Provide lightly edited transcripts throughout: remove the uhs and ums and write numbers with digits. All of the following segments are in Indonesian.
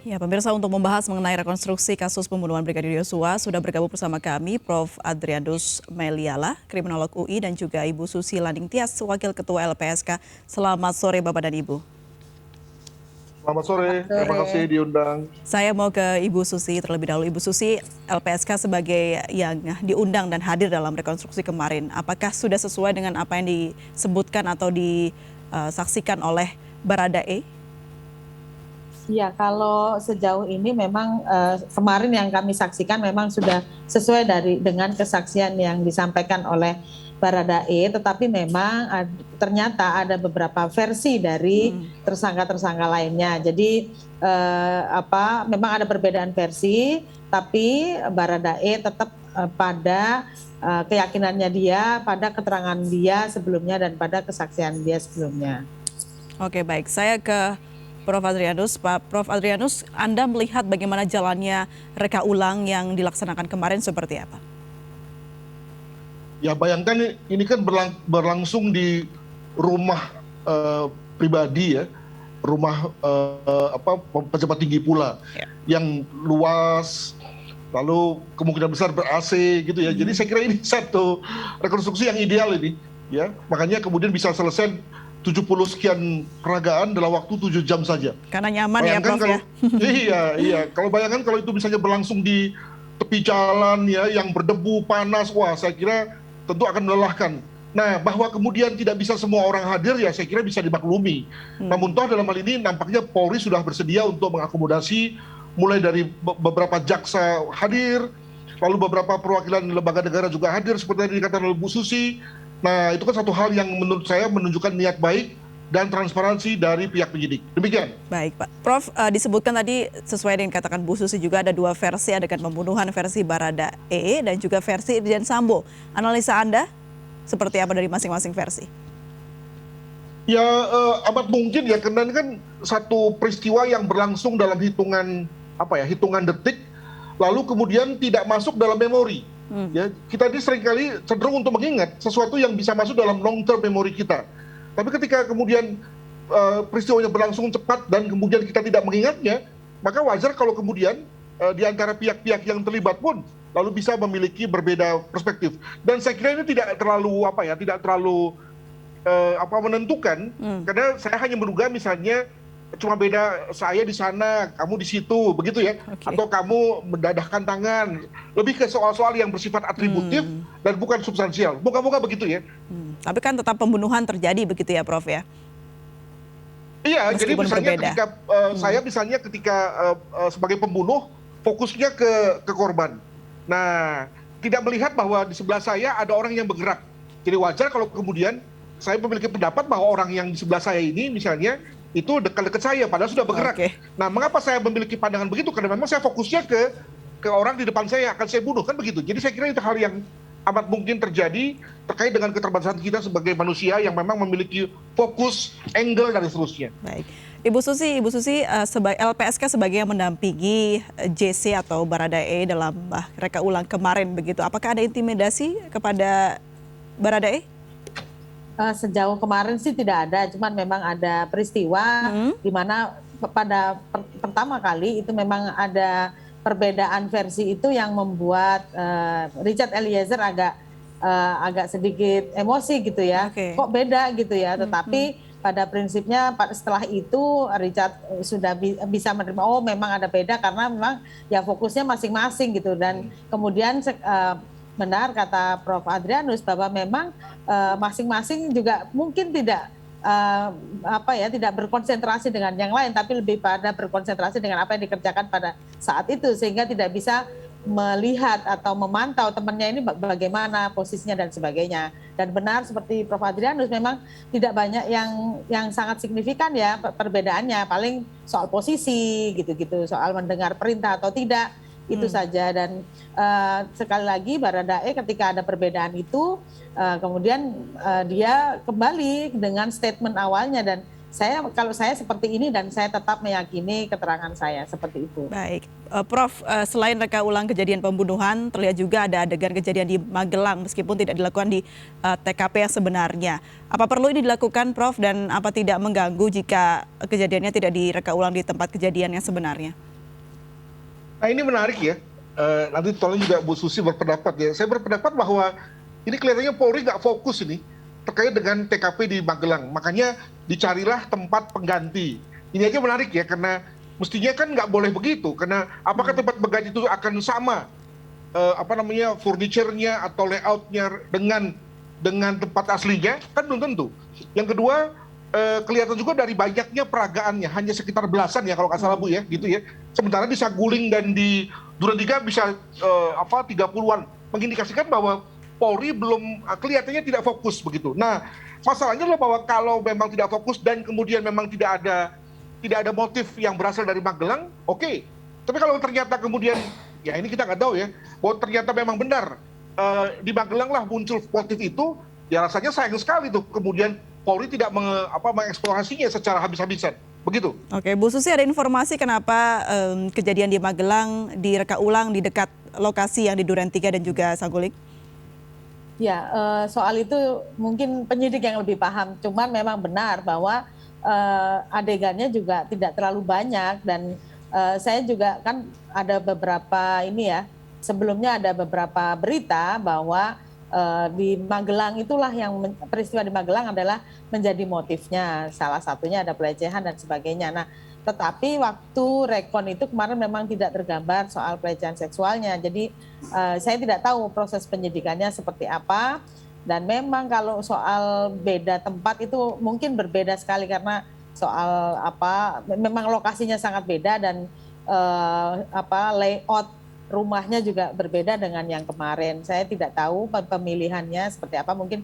Ya, pemirsa, untuk membahas mengenai rekonstruksi kasus pembunuhan Brigadir Yosua sudah bergabung bersama kami Prof. Adrianus Meliala, kriminolog UI, dan juga Ibu Susi Landingtias, Wakil Ketua LPSK. Selamat sore Bapak dan Ibu. Selamat sore, terima kasih diundang. Saya mau ke Ibu Susi terlebih dahulu. Ibu Susi, LPSK sebagai yang diundang dan hadir dalam rekonstruksi kemarin, apakah sudah sesuai dengan apa yang disebutkan atau disaksikan oleh Baradae? Ya, kalau sejauh ini memang kemarin yang kami saksikan memang sudah sesuai dengan kesaksian yang disampaikan oleh Baradae, tetapi memang ternyata ada beberapa versi dari tersangka-tersangka lainnya. Jadi memang ada perbedaan versi, tapi Baradae tetap pada keyakinannya dia, pada keterangan dia sebelumnya dan pada kesaksian dia sebelumnya. Oke, baik. Saya ke Prof. Adrianus. Pak Prof. Adrianus, Anda melihat bagaimana jalannya reka ulang yang dilaksanakan kemarin seperti apa? Ya, bayangkan ini kan berlangsung di rumah pribadi ya, rumah pejabat tinggi pula, yang luas, lalu kemungkinan besar ber-AC gitu ya. Jadi saya kira ini satu rekonstruksi yang ideal ini, ya. Makanya kemudian bisa selesai 70 sekian peragaan dalam waktu 7 jam saja. Karena nyaman bayangkan ya, Prof, ya? Iya. Kalau bayangkan kalau itu misalnya berlangsung di tepi jalan ya, yang berdebu, panas, wah saya kira tentu akan melelahkan. Nah, bahwa kemudian tidak bisa semua orang hadir ya saya kira bisa dimaklumi. Namun toh dalam hal ini nampaknya Polri sudah bersedia untuk mengakomodasi mulai dari beberapa jaksa hadir, lalu beberapa perwakilan lembaga negara juga hadir seperti yang dikatakan oleh Bu Susi. Nah, itu kan satu hal yang menurut saya menunjukkan niat baik dan transparansi dari pihak penyidik. Demikian. Baik, Pak. Prof, disebutkan tadi sesuai dengan katakan Bu Susi juga ada dua versi adegan pembunuhan, versi Baradae dan juga versi Irjen Sambo. Analisa Anda seperti apa dari masing-masing versi? Ya, amat mungkin ya, karena ini kan satu peristiwa yang berlangsung dalam hitungan detik, lalu kemudian tidak masuk dalam memori. Ya, kita ini seringkali cenderung untuk mengingat sesuatu yang bisa masuk dalam long term memory kita. Tapi ketika kemudian peristiwanya berlangsung cepat dan kemudian kita tidak mengingatnya, maka wajar kalau kemudian di antara pihak-pihak yang terlibat pun lalu bisa memiliki berbeda perspektif. Dan saya kira ini tidak terlalu menentukan, karena saya hanya menduga misalnya cuma beda saya di sana, kamu di situ, begitu ya. Atau kamu mendadahkan tangan. Lebih ke soal-soal yang bersifat atributif dan bukan substansial. Moga-moga begitu ya. Tapi kan tetap pembunuhan terjadi begitu ya, Prof ya? Iya, meskipun jadi misalnya berbeda. ketika saya misalnya ketika sebagai pembunuh fokusnya ke korban. Nah, tidak melihat bahwa di sebelah saya ada orang yang bergerak. Jadi wajar kalau kemudian saya memiliki pendapat bahwa orang yang di sebelah saya ini misalnya itu dekat-dekat saya, padahal sudah bergerak. Nah, mengapa saya memiliki pandangan begitu? Karena memang saya fokusnya ke orang di depan saya yang akan saya bunuh, kan begitu. Jadi saya kira itu hal yang amat mungkin terjadi terkait dengan keterbatasan kita sebagai manusia yang memang memiliki fokus, angle, dan seterusnya. Baik. Ibu Susi, LPSK sebagai yang mendampingi JC atau Baradae dalam reka ulang kemarin begitu, apakah ada intimidasi kepada Baradae? Sejauh kemarin sih tidak ada, cuman memang ada peristiwa di mana pada pertama kali itu memang ada perbedaan versi itu yang membuat Richard Eliezer agak sedikit emosi gitu ya. Kok beda gitu ya, tetapi pada prinsipnya setelah itu Richard sudah bisa menerima, oh memang ada beda karena memang ya fokusnya masing-masing gitu. Dan kemudian benar kata Prof. Adrianus bahwa memang masing-masing juga mungkin tidak tidak berkonsentrasi dengan yang lain, tapi lebih pada berkonsentrasi dengan apa yang dikerjakan pada saat itu, sehingga tidak bisa melihat atau memantau temannya ini bagaimana posisinya dan sebagainya. Dan benar seperti Prof. Adrianus, memang tidak banyak yang sangat signifikan ya perbedaannya, paling soal posisi gitu-gitu, soal mendengar perintah atau tidak. Itu saja. Dan sekali lagi Baradae ketika ada perbedaan itu kemudian dia kembali dengan statement awalnya, dan kalau saya seperti ini dan saya tetap meyakini keterangan saya seperti itu. Baik, Prof, selain reka ulang kejadian pembunuhan, terlihat juga ada adegan kejadian di Magelang meskipun tidak dilakukan di TKP yang sebenarnya. Apa perlu ini dilakukan, Prof, dan apa tidak mengganggu jika kejadiannya tidak direka ulang di tempat kejadian yang sebenarnya? Nah ini menarik ya. Nanti tolong juga Bu Susi berpendapat ya. Saya berpendapat bahwa ini kelihatannya Polri nggak fokus ini terkait dengan TKP di Magelang. Makanya dicarilah tempat pengganti. Ini aja menarik ya, karena mestinya kan nggak boleh begitu. Karena apakah tempat pengganti itu akan sama furniture-nya atau layout-nya dengan tempat aslinya? Kan belum tentu. Yang kedua, kelihatan juga dari banyaknya peragaannya, hanya sekitar belasan ya kalau nggak salah Bu ya, gitu ya. Sementara di Saguling dan di Durantiga bisa 30-an, mengindikasikan bahwa Polri belum kelihatannya tidak fokus begitu. Nah, masalahnya adalah bahwa kalau memang tidak fokus dan kemudian memang tidak ada motif yang berasal dari Magelang, oke. Tapi kalau ternyata kemudian, ya ini kita nggak tahu ya, bahwa ternyata memang benar di Magelang lah muncul motif itu, ya rasanya sayang sekali tuh kemudian Polri tidak mengeksplorasinya secara habis-habisan. Begitu. Oke, Bu Susi, ada informasi kenapa kejadian di Magelang direka ulang di dekat lokasi yang di Durantiga dan juga Saguling? Ya, soal itu mungkin penyidik yang lebih paham. Cuman memang benar bahwa adegannya juga tidak terlalu banyak dan saya juga kan ada beberapa ini ya. Sebelumnya ada beberapa berita bahwa di Magelang itulah yang peristiwa di Magelang adalah menjadi motifnya. Salah satunya ada pelecehan dan sebagainya. Nah, tetapi waktu rekon itu kemarin memang tidak tergambar soal pelecehan seksualnya. Jadi saya tidak tahu proses penyidikannya seperti apa. Dan memang kalau soal beda tempat itu mungkin berbeda sekali karena soal memang lokasinya sangat beda dan layout rumahnya juga berbeda dengan yang kemarin. Saya tidak tahu pemilihannya seperti apa. Mungkin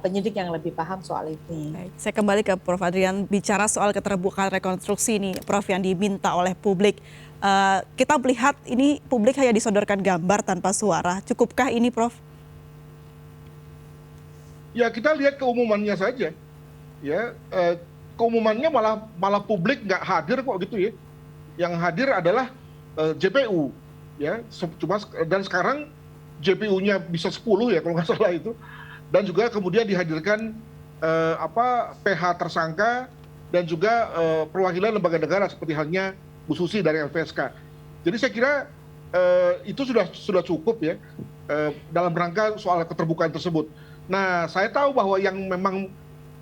penyidik yang lebih paham soal ini. Baik, saya kembali ke Prof. Adrian, bicara soal keterbukaan rekonstruksi ini, Prof, yang diminta oleh publik. Kita melihat ini publik hanya disodorkan gambar tanpa suara. Cukupkah ini, Prof? Ya kita lihat keumumannya saja. Ya, keumumannya malah publik nggak hadir kok gitu ya. Yang hadir adalah JPU. Ya, dan sekarang JPU-nya bisa 10 ya kalau nggak salah itu. Dan juga kemudian dihadirkan PH tersangka dan juga perwakilan lembaga negara seperti halnya Bu Susi dari LPSK. Jadi saya kira itu sudah cukup ya dalam rangka soal keterbukaan tersebut. Nah, saya tahu bahwa yang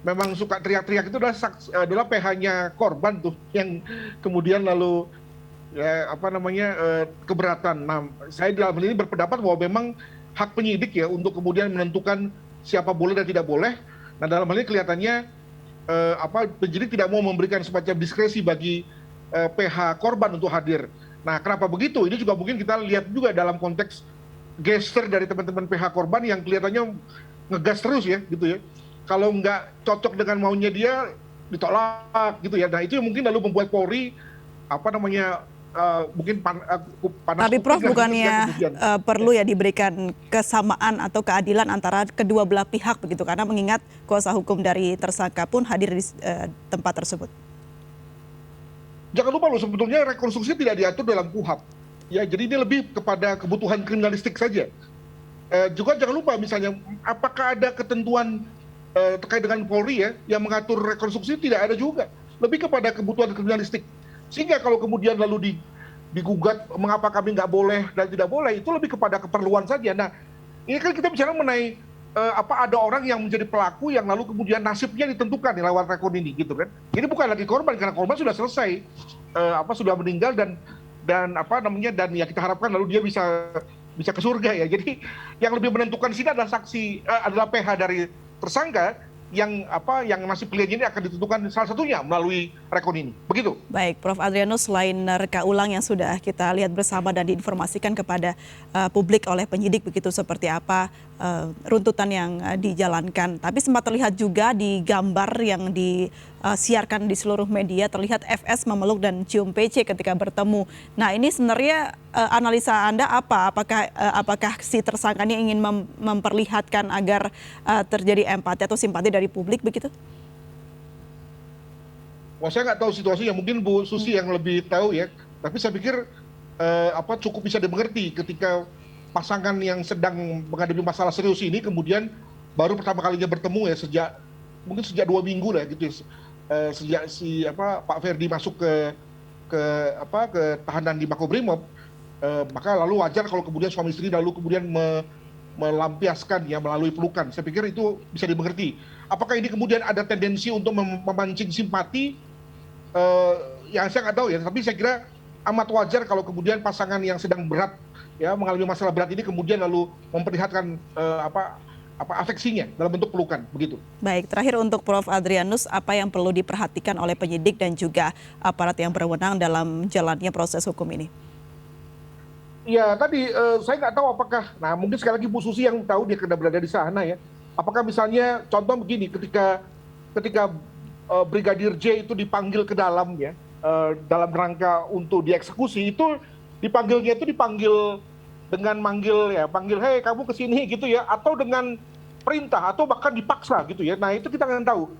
memang suka teriak-teriak itu adalah PH-nya korban tuh yang kemudian lalu keberatan. Nah, saya dalam hal ini berpendapat bahwa memang hak penyidik ya untuk kemudian menentukan siapa boleh dan tidak boleh. Nah, dalam hal ini kelihatannya penyidik tidak mau memberikan semacam diskresi bagi PH korban untuk hadir. Nah, kenapa begitu? Ini juga mungkin kita lihat juga dalam konteks gesture dari teman-teman PH korban yang kelihatannya ngegas terus ya, gitu ya. Kalau nggak cocok dengan maunya dia, ditolak gitu ya. Nah, itu yang mungkin lalu membuat Polri mungkin panas. Tapi Prof, bukannya perlu ya diberikan kesamaan atau keadilan antara kedua belah pihak begitu, karena mengingat kuasa hukum dari tersangka pun hadir di tempat tersebut. Jangan lupa loh, sebetulnya rekonstruksi tidak diatur dalam KUHP. Ya, jadi ini lebih kepada kebutuhan kriminalistik saja. Juga jangan lupa misalnya apakah ada ketentuan terkait dengan Polri ya yang mengatur rekonstruksi, tidak ada juga. Lebih kepada kebutuhan kriminalistik. Sehingga kalau kemudian lalu digugat mengapa kami nggak boleh dan tidak boleh, itu lebih kepada keperluan saja. Nah, ini kan kita bicara mengenai ada orang yang menjadi pelaku yang lalu kemudian nasibnya ditentukan di lewat rekon ini gitu kan. Ini bukan lagi korban karena korban sudah selesai sudah meninggal dan ya kita harapkan lalu dia bisa ke surga ya. Jadi yang lebih menentukan di sini adalah adalah PH dari tersangka yang nasib kliennya ini akan ditentukan salah satunya melalui rekon ini. Begitu. Baik, Prof. Adrianus, selain reka ulang yang sudah kita lihat bersama dan diinformasikan kepada publik oleh penyidik begitu seperti apa runtutan yang dijalankan. Tapi sempat terlihat juga di gambar yang disiarkan di seluruh media terlihat FS memeluk dan cium PC ketika bertemu. Nah, ini sebenarnya analisa Anda apa? Apakah si tersangkanya ingin memperlihatkan agar terjadi empati atau simpati dari publik begitu? Wah, saya nggak tahu situasinya, mungkin Bu Susi yang lebih tahu ya. Tapi saya pikir cukup bisa dimengerti ketika pasangan yang sedang menghadapi masalah serius ini kemudian baru pertama kalinya bertemu ya sejak 2 minggu lah gitu ya. Sejak Pak Ferdi masuk ke tahanan di Makobrimob. Maka lalu wajar kalau kemudian suami istri lalu kemudian melampiaskan ya melalui pelukan. Saya pikir itu bisa dimengerti. Apakah ini kemudian ada tendensi untuk memancing simpati? Yang saya nggak tahu ya, tapi saya kira amat wajar kalau kemudian pasangan yang sedang berat ya mengalami masalah berat ini kemudian lalu memperlihatkan afeksinya dalam bentuk pelukan begitu. Baik, terakhir untuk Prof. Adrianus, apa yang perlu diperhatikan oleh penyidik dan juga aparat yang berwenang dalam jalannya proses hukum ini? Ya tadi saya nggak tahu apakah, nah mungkin sekali lagi Bu Susi yang tahu, dia kena berada di sana ya. Apakah misalnya contoh begini, ketika Brigadir J itu dipanggil ke dalam ya, dalam rangka untuk dieksekusi, itu dipanggil dengan panggil hei kamu kesini gitu ya, atau dengan perintah atau bahkan dipaksa gitu ya. Nah itu kita ingin tahu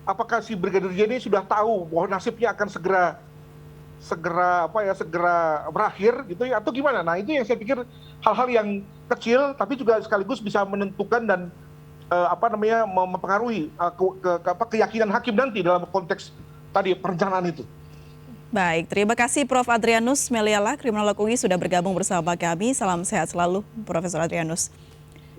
apakah si Brigadir J ini sudah tahu bahwa nasibnya akan segera berakhir gitu ya, atau gimana. Nah itu yang saya pikir hal-hal yang kecil tapi juga sekaligus bisa menentukan dan mempengaruhi keyakinan hakim nanti dalam konteks tadi perencanaan itu. Baik, terima kasih Prof. Adrianus Meliala, kriminolog UI sudah bergabung bersama kami. Salam sehat selalu, Profesor Adrianus.